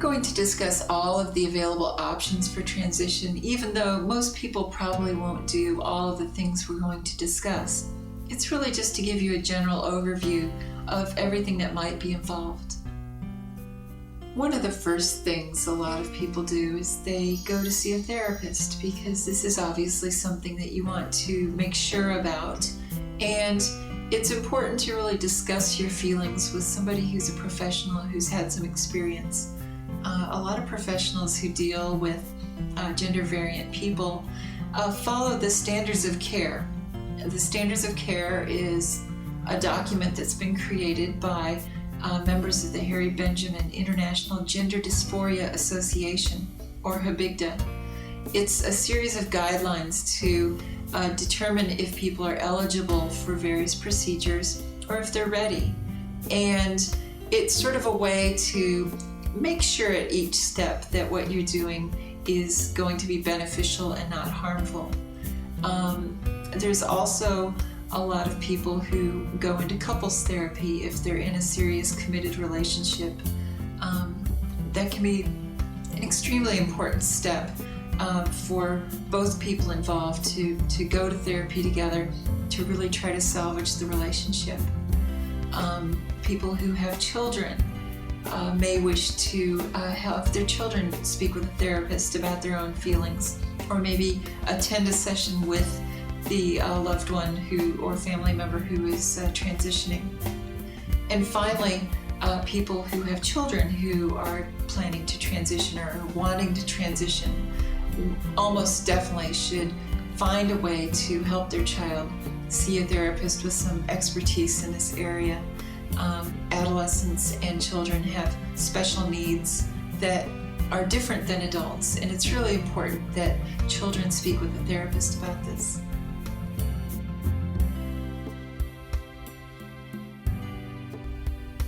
going to discuss all of the available options for transition, even though most people probably won't do all of the things we're going to discuss. It's really just to give you a general overview of everything that might be involved. One of the first things a lot of people do is they go to see a therapist, because this is obviously something that you want to make sure about. And it's important to really discuss your feelings with somebody who's a professional who's had some experience. A lot of professionals who deal with gender variant people follow the standards of care. The standards of care is a document that's been created by members of the Harry Benjamin International Gender Dysphoria Association, or HABIGDA. It's a series of guidelines to determine if people are eligible for various procedures or if they're ready. And it's sort of a way to make sure at each step that what you're doing is going to be beneficial and not harmful. There's also a lot of people who go into couples therapy if they're in a serious committed relationship. That can be an extremely important step for both people involved to go to therapy together to really try to salvage the relationship. People who have children may wish to have their children speak with a therapist about their own feelings, or maybe attend a session with the loved one or family member who is transitioning. And finally, people who have children who are planning to transition or wanting to transition almost definitely should find a way to help their child see a therapist with some expertise in this area. Adolescents and children have special needs that are different than adults, and it's really important that children speak with a therapist about this.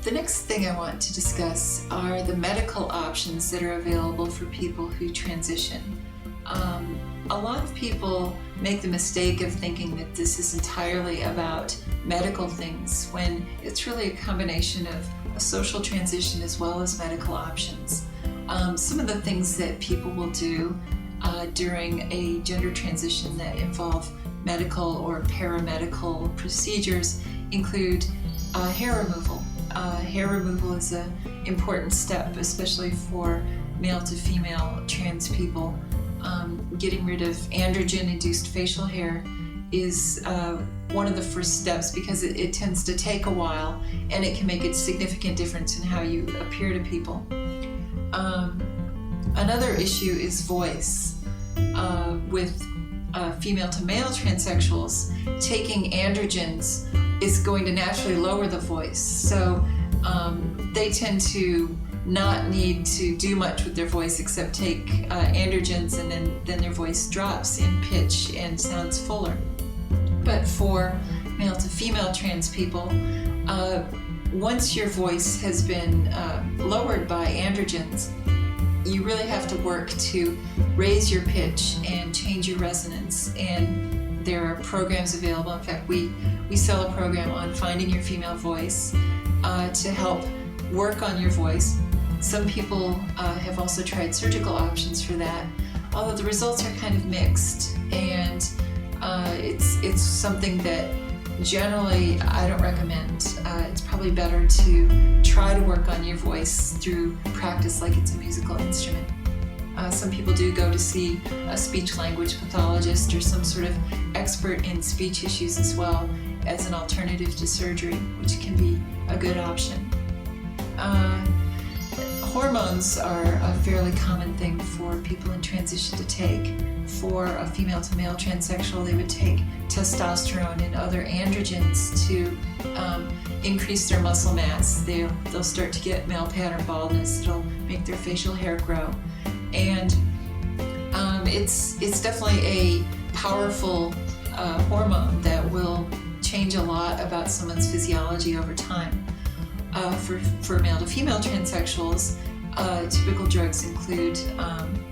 The next thing I want to discuss are the medical options that are available for people who transition. A lot of people make the mistake of thinking that this is entirely about medical things, when it's really a combination of a social transition as well as medical options. Some of the things that people will do during a gender transition that involve medical or paramedical procedures include hair removal. Hair removal is an important step, especially for male to female trans people. Getting rid of androgen-induced facial hair is one of the first steps, because it tends to take a while and it can make a significant difference in how you appear to people. Another issue is voice. With female to male transsexuals, taking androgens is going to naturally lower the voice. So they tend to not need to do much with their voice except take androgens, and then their voice drops in pitch and sounds fuller. But for male to female trans people, once your voice has been lowered by androgens, you really have to work to raise your pitch and change your resonance. And there are programs available. In fact, we sell a program on finding your female voice to help work on your voice. Some people have also tried surgical options for that, although the results are kind of mixed, and it's something that generally I don't recommend. It's probably better to try to work on your voice through practice like it's a musical instrument. Some people do go to see a speech-language pathologist or some sort of expert in speech issues as well as an alternative to surgery, which can be a good option. Hormones are a fairly common thing for people in transition to take. For a female to male transsexual, they would take testosterone and other androgens to increase their muscle mass. They'll start to get male pattern baldness. It'll make their facial hair grow. And it's definitely a powerful hormone that will change a lot about someone's physiology over time. For male to female transsexuals, typical drugs include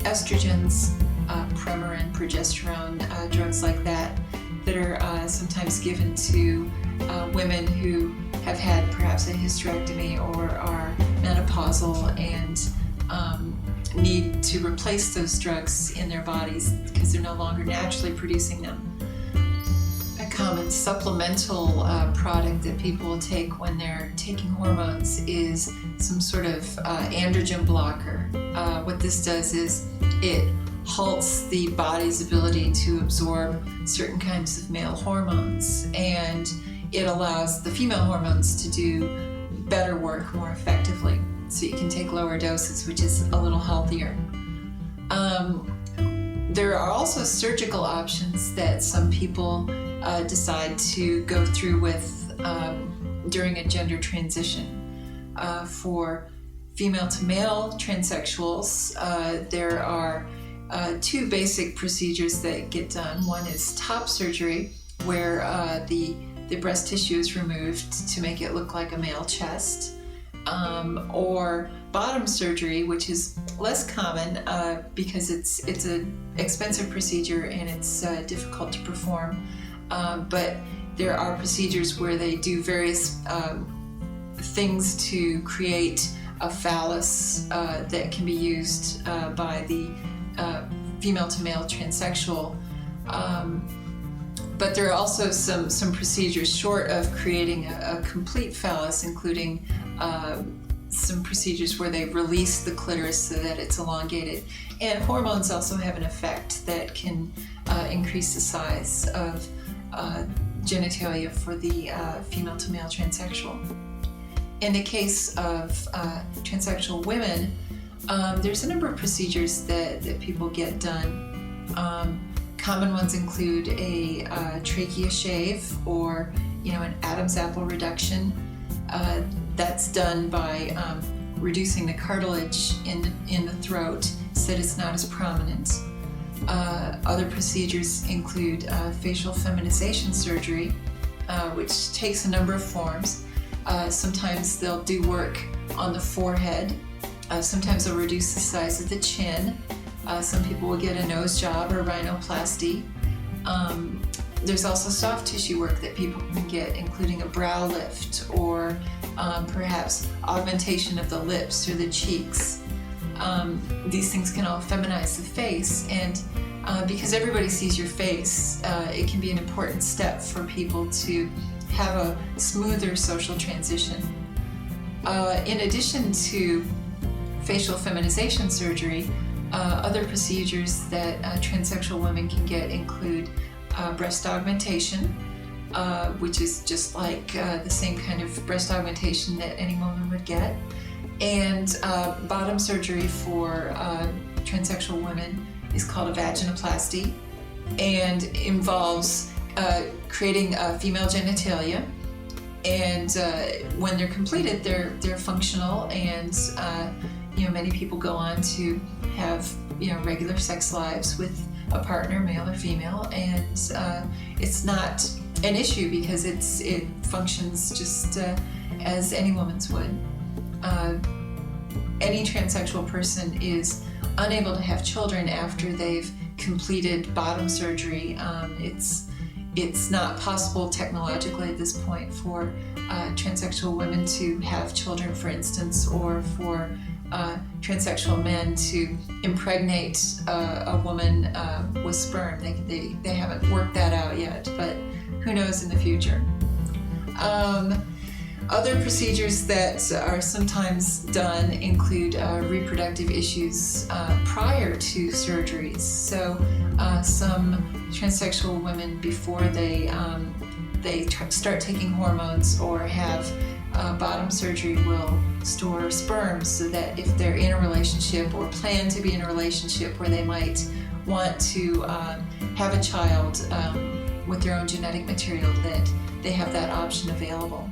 estrogens, Premarin, progesterone, drugs like that are sometimes given to women who have had perhaps a hysterectomy or are menopausal and need to replace those drugs in their bodies because they're no longer naturally producing them. A common supplemental product that people will take when they're taking hormones is some sort of androgen blocker. What this does is it halts the body's ability to absorb certain kinds of male hormones, and it allows the female hormones to do better work more effectively. So you can take lower doses, which is a little healthier. There are also surgical options that some people decide to go through with during a gender transition. For female to male transsexuals, there are two basic procedures that get done. One is top surgery, where the breast tissue is removed to make it look like a male chest, or bottom surgery, which is less common because it's an expensive procedure and it's difficult to perform. But there are procedures where they do various things to create a phallus that can be used by the female to male transsexual. But there are also some procedures short of creating a complete phallus, including some procedures where they release the clitoris so that it's elongated. And hormones also have an effect that can increase the size of genitalia for the female to male transsexual. In the case of transsexual women, there's a number of procedures that people get done. Common ones include a trachea shave, or an Adam's apple reduction. That's done by reducing the cartilage in the throat so that it's not as prominent. Other procedures include facial feminization surgery, which takes a number of forms. Sometimes they'll do work on the forehead. Sometimes they'll reduce the size of the chin. Some people will get a nose job or rhinoplasty. There's also soft tissue work that people can get, including a brow lift or perhaps augmentation of the lips or the cheeks. These things can all feminize the face, and because everybody sees your face, it can be an important step for people to have a smoother social transition. In addition to facial feminization surgery, other procedures that transsexual women can get include breast augmentation, which is just like the same kind of breast augmentation that any woman would get, and bottom surgery for transsexual women is called a vaginoplasty, and involves creating a female genitalia. And when they're completed, they're functional, and many people go on to have regular sex lives with a partner, male or female, and it's not an issue because it functions just as any woman's would. Any transsexual person is unable to have children after they've completed bottom surgery. It's not possible technologically at this point for transsexual women to have children, for instance, or for transsexual men to impregnate a woman with sperm. They haven't worked that out yet, but who knows in the future. Other procedures that are sometimes done include reproductive issues prior to surgeries. So some transsexual women, before they start taking hormones or have bottom surgery, will store sperm so that if they're in a relationship or plan to be in a relationship where they might want to have a child with their own genetic material, that they have that option available.